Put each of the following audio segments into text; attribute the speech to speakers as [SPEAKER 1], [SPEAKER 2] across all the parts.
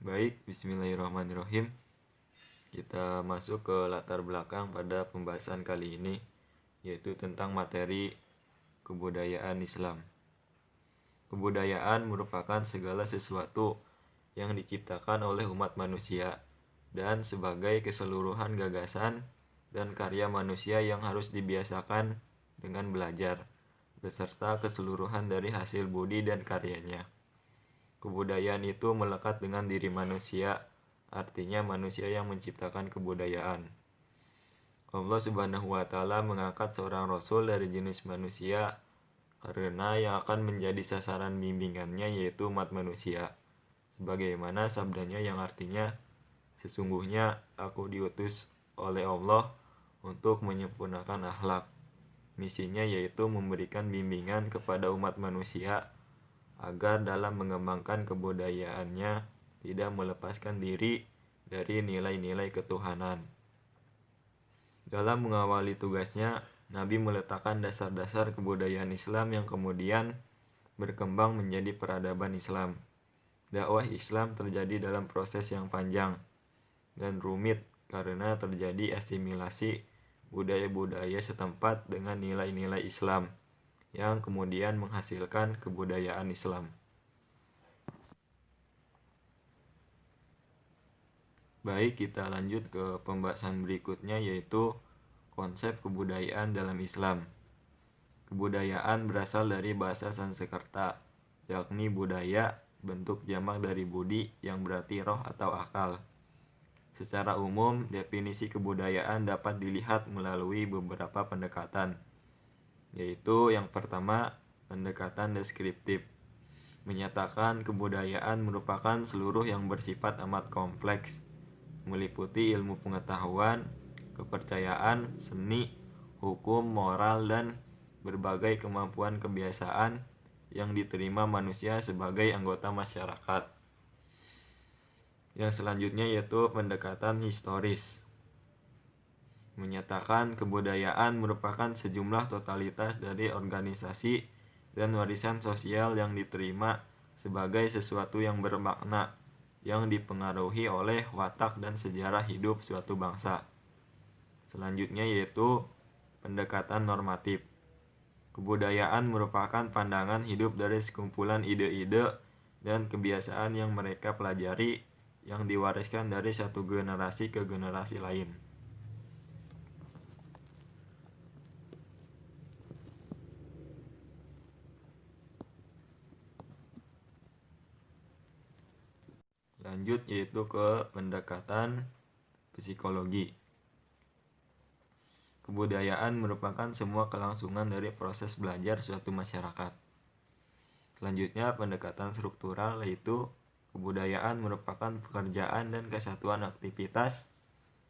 [SPEAKER 1] Baik, bismillahirrahmanirrahim. Kita masuk ke latar belakang pada pembahasan kali ini, yaitu tentang materi kebudayaan Islam. Kebudayaan merupakan segala sesuatu yang diciptakan oleh umat manusia dan sebagai keseluruhan gagasan dan karya manusia yang harus dibiasakan dengan belajar, beserta keseluruhan dari hasil budi dan karyanya. Kebudayaan itu melekat dengan diri manusia, artinya manusia yang menciptakan kebudayaan. Allah Subhanahu wa Ta'ala mengangkat seorang rasul dari jenis manusia karena yang akan menjadi sasaran bimbingannya yaitu umat manusia. Sebagaimana sabdanya yang artinya, sesungguhnya aku diutus oleh Allah untuk menyempurnakan akhlak. Misinya yaitu memberikan bimbingan kepada umat manusia agar dalam mengembangkan kebudayaannya tidak melepaskan diri dari nilai-nilai ketuhanan. Dalam mengawali tugasnya, Nabi meletakkan dasar-dasar kebudayaan Islam yang kemudian berkembang menjadi peradaban Islam. Dakwah Islam terjadi dalam proses yang panjang dan rumit karena terjadi asimilasi budaya-budaya setempat dengan nilai-nilai Islam yang kemudian menghasilkan kebudayaan Islam. Baik, kita lanjut ke pembahasan berikutnya yaitu konsep kebudayaan dalam Islam. Kebudayaan berasal dari bahasa Sanskerta, yakni budaya, bentuk jamak dari budi yang berarti roh atau akal. Secara umum, definisi kebudayaan dapat dilihat melalui beberapa pendekatan, yaitu yang pertama, pendekatan deskriptif. Menyatakan kebudayaan merupakan seluruh yang bersifat amat kompleks, meliputi ilmu pengetahuan, kepercayaan, seni, hukum, moral, dan berbagai kemampuan kebiasaan yang diterima manusia sebagai anggota masyarakat. Yang selanjutnya yaitu pendekatan historis. Menyatakan kebudayaan merupakan sejumlah totalitas dari organisasi dan warisan sosial yang diterima sebagai sesuatu yang bermakna, yang dipengaruhi oleh watak dan sejarah hidup suatu bangsa. Selanjutnya yaitu pendekatan normatif. Kebudayaan merupakan pandangan hidup dari sekumpulan ide-ide dan kebiasaan yang mereka pelajari yang diwariskan dari satu generasi ke generasi lain. Lanjut yaitu ke pendekatan psikologi. Kebudayaan merupakan semua kelangsungan dari proses belajar suatu masyarakat. Selanjutnya pendekatan struktural, yaitu kebudayaan merupakan pekerjaan dan kesatuan aktivitas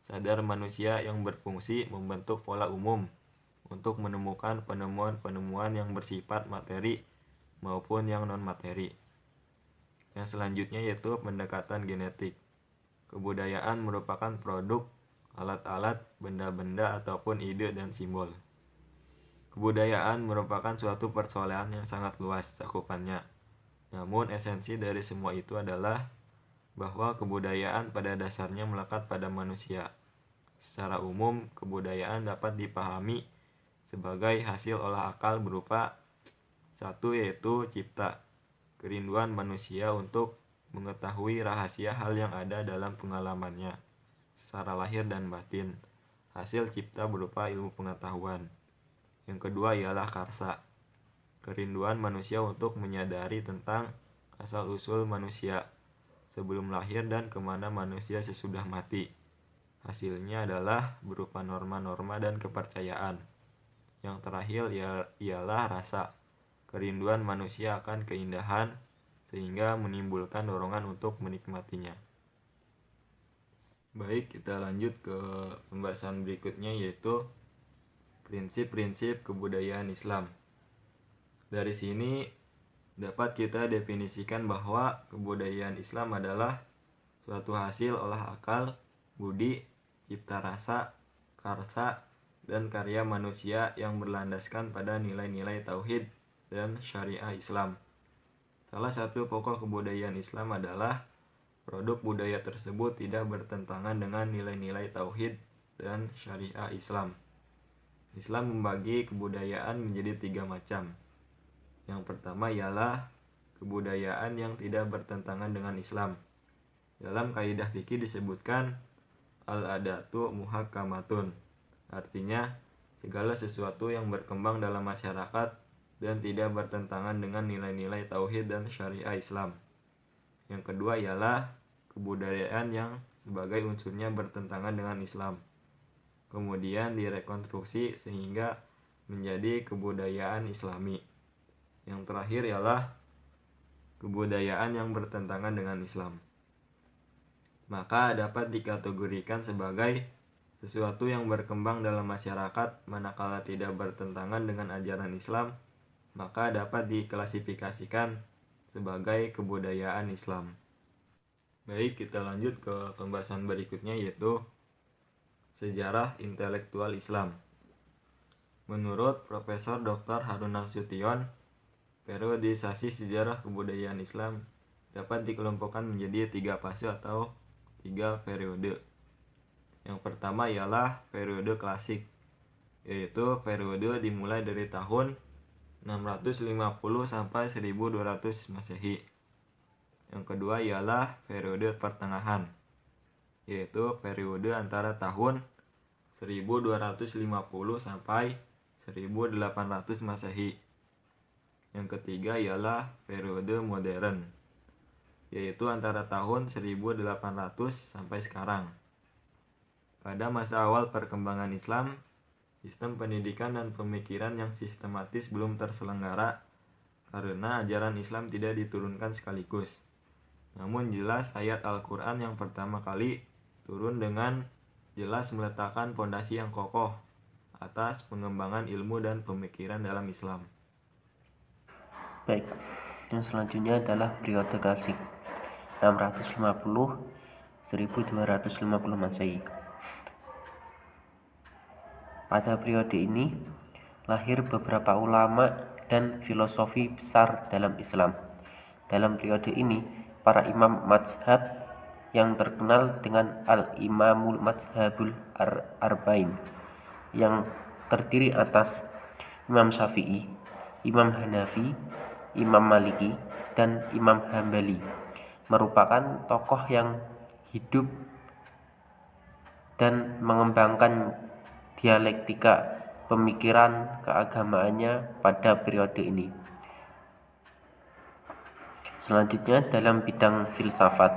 [SPEAKER 1] sadar manusia yang berfungsi membentuk pola umum untuk menemukan penemuan-penemuan yang bersifat materi maupun yang non-materi. Yang selanjutnya yaitu pendekatan genetik. Kebudayaan merupakan produk alat-alat, benda-benda, ataupun ide dan simbol. Kebudayaan merupakan suatu persoalan yang sangat luas cakupannya. Namun esensi dari semua itu adalah bahwa kebudayaan pada dasarnya melekat pada manusia. Secara umum, kebudayaan dapat dipahami sebagai hasil olah akal berupa satu yaitu cipta, kerinduan manusia untuk mengetahui rahasia hal yang ada dalam pengalamannya secara lahir dan batin. Hasil cipta berupa ilmu pengetahuan. Yang kedua ialah karsa, kerinduan manusia untuk menyadari tentang asal-usul manusia sebelum lahir dan kemana manusia sesudah mati. Hasilnya adalah berupa norma-norma dan kepercayaan. Yang terakhir ialah rasa, kerinduan manusia akan keindahan sehingga menimbulkan dorongan untuk menikmatinya. Baik, kita lanjut ke pembahasan berikutnya yaitu prinsip-prinsip kebudayaan Islam. Dari sini dapat kita definisikan bahwa kebudayaan Islam adalah suatu hasil olah akal, budi, cipta rasa, karsa, dan karya manusia yang berlandaskan pada nilai-nilai tauhid dan syariah Islam. Salah satu pokok kebudayaan Islam adalah Produk budaya tersebut tidak bertentangan dengan nilai-nilai tauhid dan syariah Islam. Islam membagi kebudayaan menjadi 3 macam. Yang pertama ialah kebudayaan yang tidak bertentangan dengan Islam. Dalam kaidah fikih disebutkan al-adatu muhakkamatun. Artinya, segala sesuatu yang berkembang dalam masyarakat dan tidak bertentangan dengan nilai-nilai tauhid dan syariah Islam. Yang kedua ialah kebudayaan yang sebagai unsurnya bertentangan dengan Islam, kemudian direkonstruksi sehingga menjadi kebudayaan Islami. Yang terakhir ialah kebudayaan yang bertentangan dengan Islam. Maka dapat dikategorikan sebagai sesuatu yang berkembang dalam masyarakat manakala tidak bertentangan dengan ajaran Islam, maka dapat diklasifikasikan sebagai kebudayaan Islam. Baik, kita lanjut ke pembahasan berikutnya, yaitu sejarah intelektual Islam. Menurut Profesor Dr. Harun Nasution, periodisasi sejarah kebudayaan Islam dapat dikelompokkan menjadi 3 fase atau 3 periode. Yang pertama ialah periode klasik, yaitu periode dimulai dari tahun 650 sampai 1200 Masehi. Yang kedua ialah periode pertengahan, yaitu periode antara tahun 1250 sampai 1800 Masehi. Yang ketiga ialah periode modern, yaitu antara tahun 1800 sampai sekarang. Pada masa awal perkembangan Islam, sistem pendidikan dan pemikiran yang sistematis belum terselenggara karena ajaran Islam tidak diturunkan sekaligus. Namun jelas ayat Al-Quran yang pertama kali turun dengan jelas meletakkan fondasi yang kokoh atas pengembangan ilmu dan pemikiran dalam Islam.
[SPEAKER 2] Baik, yang selanjutnya adalah periode klasik 650 1250 Masehi. Pada periode ini lahir beberapa ulama dan filosofi besar dalam Islam. Dalam periode ini, para imam mazhab yang terkenal dengan Al-Imamul Mazhabul Arba'in yang terdiri atas Imam Syafi'i, Imam Hanafi, Imam Maliki, dan Imam Hambali merupakan tokoh yang hidup dan mengembangkan dialektika pemikiran keagamaannya pada periode ini. Selanjutnya dalam bidang filsafat,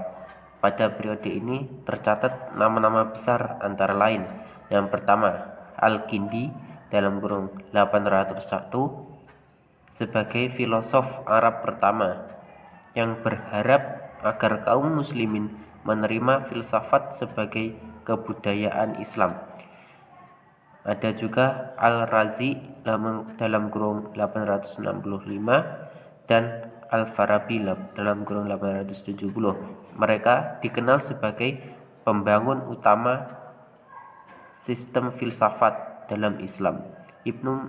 [SPEAKER 2] pada periode ini tercatat nama-nama besar antara lain. Yang pertama, Al-Kindi dalam kurung 801 sebagai filosof Arab pertama yang berharap agar kaum muslimin menerima filsafat sebagai kebudayaan Islam. Ada juga Al-Razi dalam kurung 865 dan Al-Farabi dalam kurung 870. Mereka dikenal sebagai pembangun utama sistem filsafat dalam Islam. Ibnu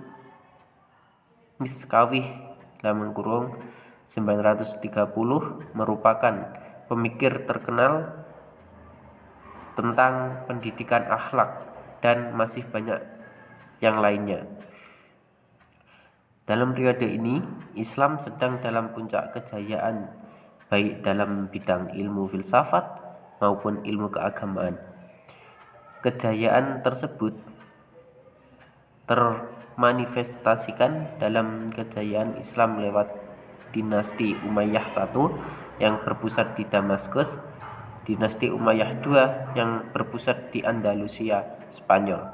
[SPEAKER 2] Miskawih dalam kurung 930 merupakan pemikir terkenal tentang pendidikan akhlak dan masih banyak yang lainnya. Dalam periode ini, Islam sedang dalam puncak kejayaan, baik dalam bidang ilmu filsafat maupun ilmu keagamaan. Kejayaan tersebut termanifestasikan dalam kejayaan Islam lewat dinasti Umayyah I yang berpusat di Damaskus, dinasti Umayyah II yang berpusat di Andalusia, Spanyol,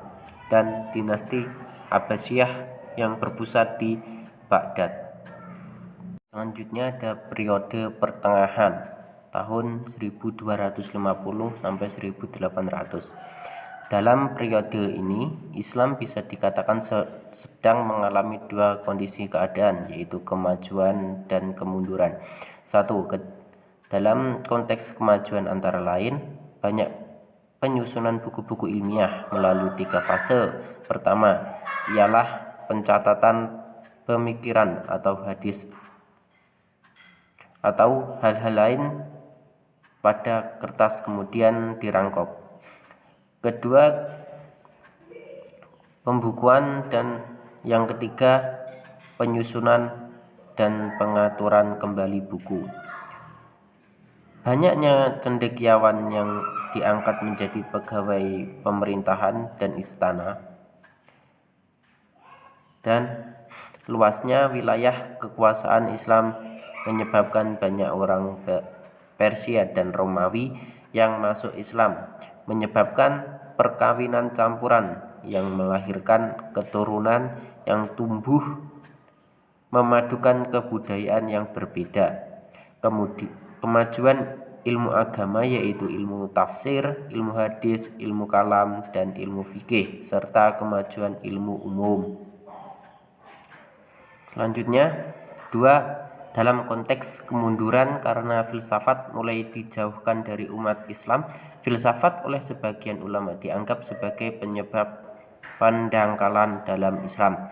[SPEAKER 2] dan dinasti Abbasiyah yang berpusat di Baghdad. Selanjutnya ada periode pertengahan tahun 1250 sampai 1800. Dalam periode ini, Islam bisa dikatakan sedang mengalami 2 kondisi keadaan, yaitu kemajuan dan kemunduran. Dalam konteks kemajuan antara lain, banyak penyusunan buku-buku ilmiah melalui 3 fase. Pertama ialah pencatatan pemikiran atau hadis atau hal-hal lain pada kertas kemudian dirangkop. Kedua, pembukuan, dan yang ketiga, penyusunan dan pengaturan kembali buku. Banyaknya cendekiawan yang diangkat menjadi pegawai pemerintahan dan istana, dan luasnya wilayah kekuasaan Islam menyebabkan banyak orang Persia dan Romawi yang masuk Islam, menyebabkan perkawinan campuran yang melahirkan keturunan yang tumbuh memadukan kebudayaan yang berbeda. Kemajuan ilmu agama yaitu ilmu tafsir, ilmu hadis, ilmu kalam, dan ilmu fikih, serta kemajuan ilmu umum. Selanjutnya, 2. Dalam konteks kemunduran karena filsafat mulai dijauhkan dari umat Islam, filsafat oleh sebagian ulama dianggap sebagai penyebab pendangkalan dalam Islam.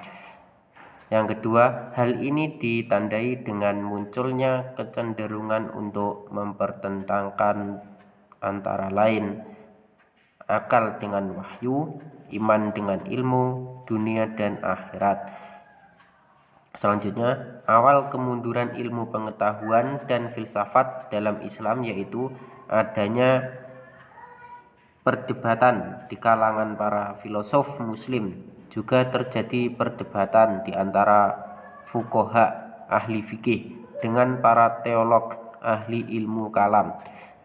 [SPEAKER 2] Yang kedua, hal ini ditandai dengan munculnya kecenderungan untuk mempertentangkan antara lain akal dengan wahyu, iman dengan ilmu, dunia dan akhirat. Selanjutnya, awal kemunduran ilmu pengetahuan dan filsafat dalam Islam yaitu adanya perdebatan di kalangan para filosof muslim. Juga terjadi perdebatan di antara fuqaha ahli fikih dengan para teolog ahli ilmu kalam,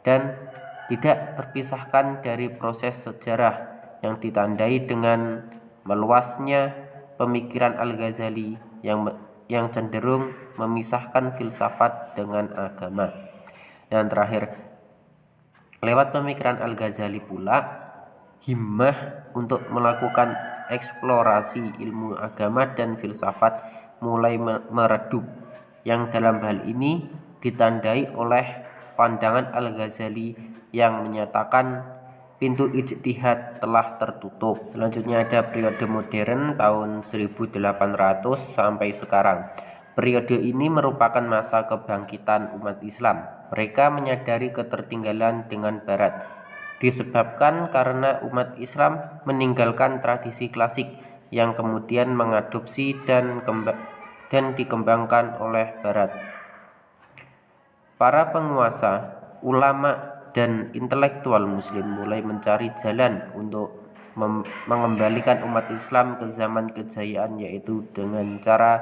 [SPEAKER 2] dan tidak terpisahkan dari proses sejarah yang ditandai dengan meluasnya pemikiran Al-Ghazali yang cenderung memisahkan filsafat dengan agama. Dan terakhir, lewat pemikiran Al-Ghazali pula himmah untuk melakukan eksplorasi ilmu agama dan filsafat mulai meredup, yang dalam hal ini ditandai oleh pandangan Al-Ghazali yang menyatakan pintu ijtihad telah tertutup. Selanjutnya ada periode modern tahun 1800 sampai sekarang. Periode ini merupakan masa kebangkitan umat Islam. Mereka menyadari ketertinggalan dengan Barat, disebabkan karena umat Islam meninggalkan tradisi klasik yang kemudian mengadopsi dan dikembangkan oleh Barat. Para penguasa, ulama, dan intelektual muslim mulai mencari jalan untuk mengembalikan umat Islam ke zaman kejayaan, yaitu dengan cara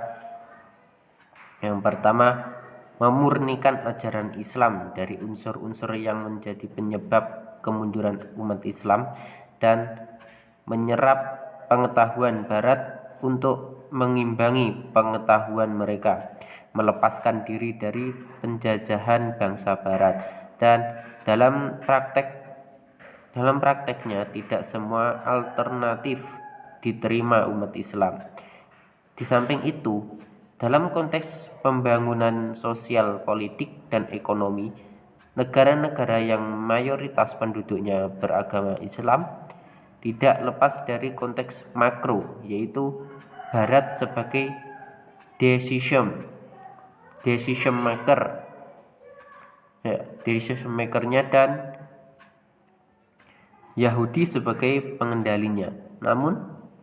[SPEAKER 2] yang pertama, memurnikan ajaran Islam dari unsur-unsur yang menjadi penyebab kemunduran umat Islam dan menyerap pengetahuan Barat untuk mengimbangi pengetahuan mereka, melepaskan diri dari penjajahan bangsa Barat. Dan dalam prakteknya tidak semua alternatif diterima umat Islam. Di samping itu, dalam konteks pembangunan sosial, politik, dan ekonomi, negara-negara yang mayoritas penduduknya beragama Islam tidak lepas dari konteks makro, yaitu Barat sebagai decision makernya dan Yahudi sebagai pengendalinya. Namun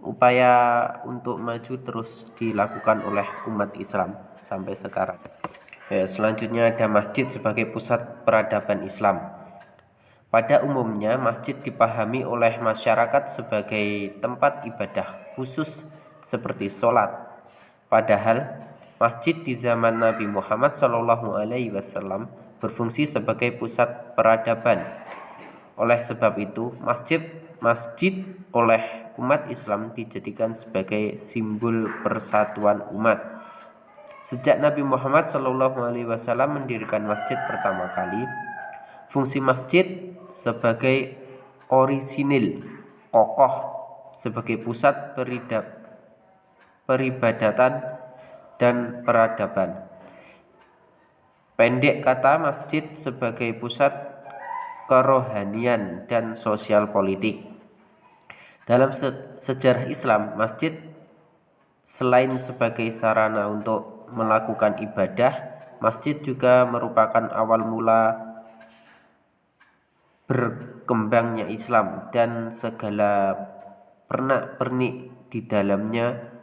[SPEAKER 2] upaya untuk maju terus dilakukan oleh umat Islam sampai sekarang. Selanjutnya ada masjid sebagai pusat peradaban Islam. Pada umumnya masjid dipahami oleh masyarakat sebagai tempat ibadah khusus seperti sholat. Padahal masjid di zaman Nabi Muhammad SAW berfungsi sebagai pusat peradaban. Oleh sebab itu, masjid oleh umat Islam dijadikan sebagai simbol persatuan umat. Sejak Nabi Muhammad SAW mendirikan masjid pertama kali, fungsi masjid sebagai orisinil, kokoh, sebagai pusat peribadatan dan peradaban. Pendek kata, masjid sebagai pusat kerohanian dan sosial politik. Dalam sejarah Islam, masjid selain sebagai sarana untuk melakukan ibadah, masjid juga merupakan awal mula berkembangnya Islam dan segala pernak-pernik di dalamnya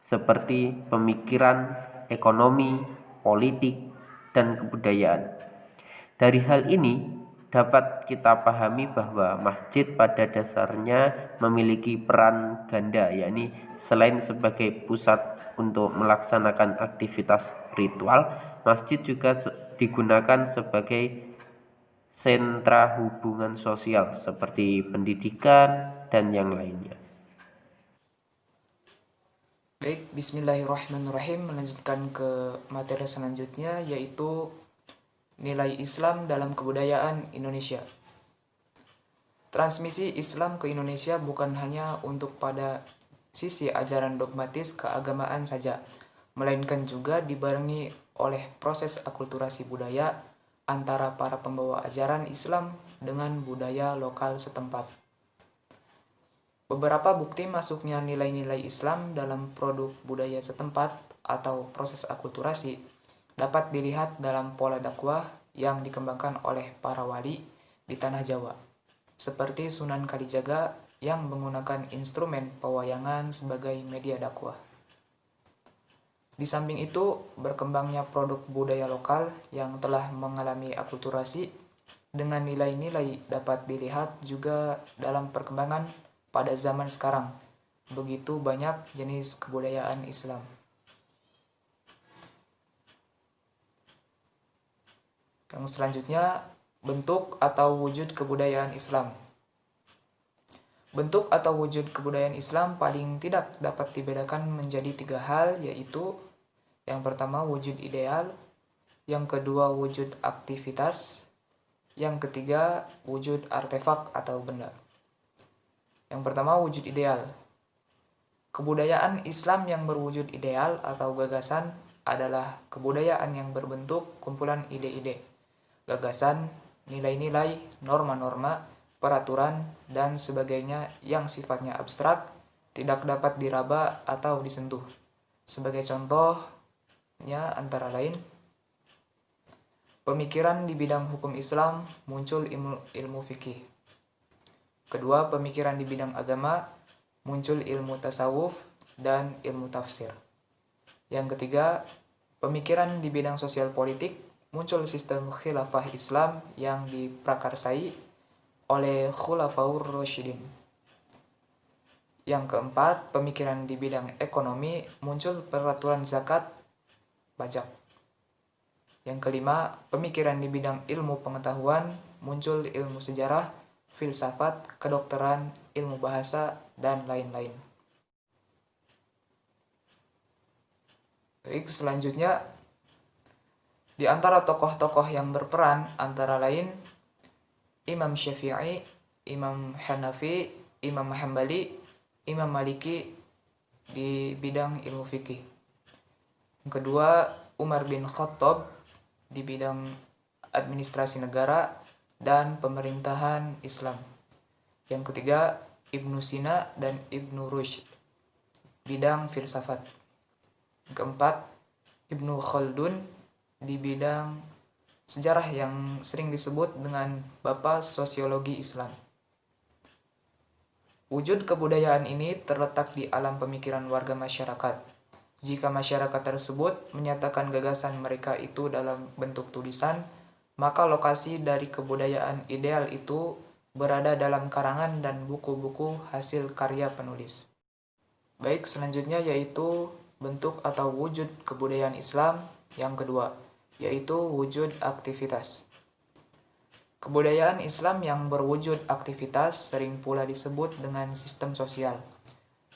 [SPEAKER 2] seperti pemikiran, ekonomi, politik, dan kebudayaan. Dari hal ini dapat kita pahami bahwa masjid pada dasarnya memiliki peran ganda, yakni selain sebagai pusat untuk melaksanakan aktivitas ritual, masjid juga digunakan sebagai sentra hubungan sosial seperti pendidikan dan yang lainnya.
[SPEAKER 3] Baik, bismillahirrahmanirrahim. Melanjutkan ke materi selanjutnya, yaitu nilai Islam dalam kebudayaan Indonesia. Transmisi Islam ke Indonesia bukan hanya untuk pada sisi ajaran dogmatis keagamaan saja, melainkan juga dibarengi oleh proses akulturasi budaya antara para pembawa ajaran Islam dengan budaya lokal setempat. Beberapa bukti masuknya nilai-nilai Islam dalam produk budaya setempat atau proses akulturasi dapat dilihat dalam pola dakwah yang dikembangkan oleh para wali di tanah Jawa, seperti Sunan Kalijaga yang menggunakan instrumen pewayangan sebagai media dakwah. Di samping itu, berkembangnya produk budaya lokal yang telah mengalami akulturasi dengan nilai-nilai dapat dilihat juga dalam perkembangan pada zaman sekarang. Begitu banyak jenis kebudayaan Islam. Yang selanjutnya, bentuk atau wujud kebudayaan Islam. Bentuk atau wujud kebudayaan Islam paling tidak dapat dibedakan menjadi 3 hal, yaitu yang pertama wujud ideal, yang kedua wujud aktivitas, yang ketiga wujud artefak atau benda. Yang pertama wujud ideal. Kebudayaan Islam yang berwujud ideal atau gagasan adalah kebudayaan yang berbentuk kumpulan ide-ide, gagasan, nilai-nilai, norma-norma, peraturan, dan sebagainya yang sifatnya abstrak, tidak dapat diraba atau disentuh. Sebagai contohnya antara lain, pemikiran di bidang hukum Islam muncul ilmu fikih. Kedua, pemikiran di bidang agama muncul ilmu tasawuf dan ilmu tafsir. Yang ketiga, pemikiran di bidang sosial politik muncul sistem khilafah Islam yang diprakarsai oleh Khulafaur Rasyidin. Yang keempat, pemikiran di bidang ekonomi muncul peraturan zakat, pajak. Yang kelima, pemikiran di bidang ilmu pengetahuan muncul ilmu sejarah, filsafat, kedokteran, ilmu bahasa, dan lain-lain. Baik, selanjutnya di antara tokoh-tokoh yang berperan antara lain Imam Syafi'i, Imam Hanafi, Imam Hambali, Imam Maliki di bidang ilmu fikih. Yang kedua, Umar bin Khattab di bidang administrasi negara dan pemerintahan Islam. Yang ketiga, Ibnu Sina dan Ibnu Rushd, bidang filsafat. Yang keempat, Ibnu Khaldun di bidang sejarah yang sering disebut dengan Bapak Sosiologi Islam. Wujud kebudayaan ini terletak di alam pemikiran warga masyarakat. Jika masyarakat tersebut menyatakan gagasan mereka itu dalam bentuk tulisan, maka lokasi dari kebudayaan ideal itu berada dalam karangan dan buku-buku hasil karya penulis. Baik, selanjutnya yaitu bentuk atau wujud kebudayaan Islam yang kedua, yaitu wujud aktivitas. Kebudayaan Islam yang berwujud aktivitas sering pula disebut dengan sistem sosial.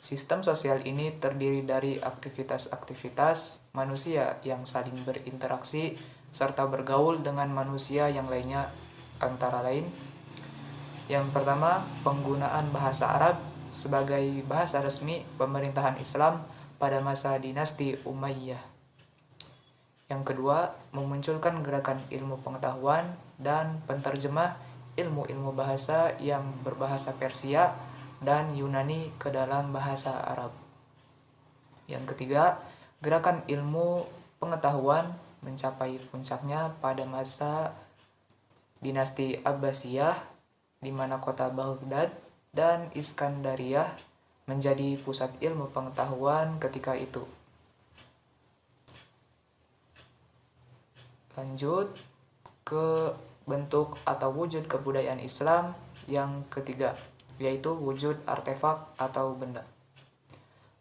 [SPEAKER 3] Sistem sosial ini terdiri dari aktivitas-aktivitas manusia yang saling berinteraksi serta bergaul dengan manusia yang lainnya, antara lain yang pertama, penggunaan bahasa Arab sebagai bahasa resmi pemerintahan Islam pada masa dinasti Umayyah. Yang kedua, memunculkan gerakan ilmu pengetahuan dan penterjemah ilmu-ilmu bahasa yang berbahasa Persia dan Yunani ke dalam bahasa Arab. Yang ketiga, gerakan ilmu pengetahuan mencapai puncaknya pada masa dinasti Abbasiyah, di mana kota Baghdad dan Iskandariyah menjadi pusat ilmu pengetahuan ketika itu. Lanjut ke bentuk atau wujud kebudayaan Islam yang ketiga, yaitu wujud artefak atau benda.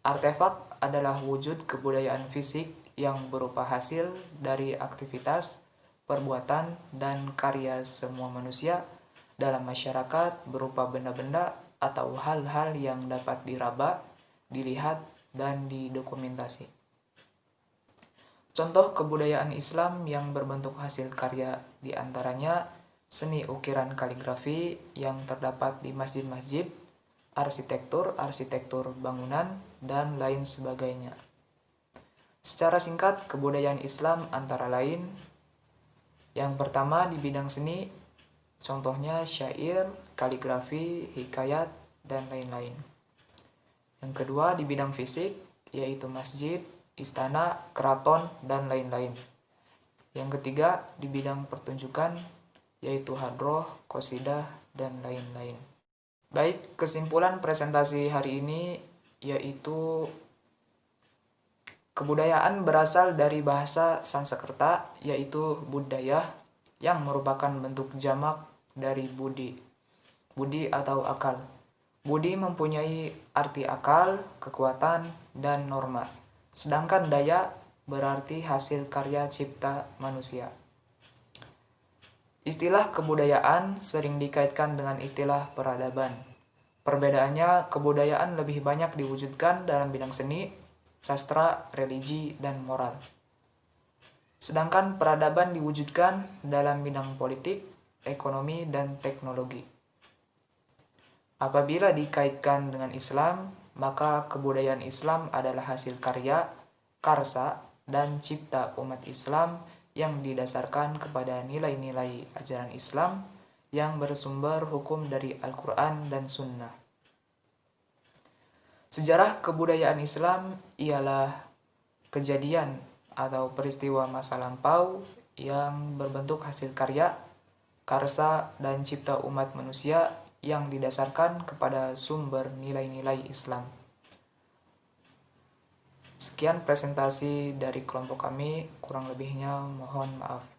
[SPEAKER 3] Artefak adalah wujud kebudayaan fisik yang berupa hasil dari aktivitas, perbuatan, dan karya semua manusia dalam masyarakat berupa benda-benda atau hal-hal yang dapat diraba, dilihat, dan didokumentasi. Contoh kebudayaan Islam yang berbentuk hasil karya diantaranya seni ukiran kaligrafi yang terdapat di masjid-masjid, arsitektur bangunan, dan lain sebagainya. Secara singkat, kebudayaan Islam antara lain yang pertama di bidang seni, contohnya syair, kaligrafi, hikayat, dan lain-lain. Yang kedua di bidang fisik, yaitu masjid, istana, keraton, dan lain-lain. Yang ketiga di bidang pertunjukan, yaitu hadroh, qasidah, dan lain-lain. Baik, kesimpulan presentasi hari ini yaitu kebudayaan berasal dari bahasa Sanskerta, yaitu budaya, yang merupakan bentuk jamak dari budi atau akal. Budi mempunyai arti akal, kekuatan, dan norma. Sedangkan daya berarti hasil karya cipta manusia. Istilah kebudayaan sering dikaitkan dengan istilah peradaban. Perbedaannya, kebudayaan lebih banyak diwujudkan dalam bidang seni, sastra, religi, dan moral. Sedangkan peradaban diwujudkan dalam bidang politik, ekonomi, dan teknologi. Apabila dikaitkan dengan Islam, maka kebudayaan Islam adalah hasil karya, karsa, dan cipta umat Islam yang didasarkan kepada nilai-nilai ajaran Islam yang bersumber hukum dari Al-Quran dan Sunnah. Sejarah kebudayaan Islam ialah kejadian atau peristiwa masa lampau yang berbentuk hasil karya, karsa, dan cipta umat manusia yang didasarkan kepada sumber nilai-nilai Islam. Sekian presentasi dari kelompok kami, kurang lebihnya mohon maaf.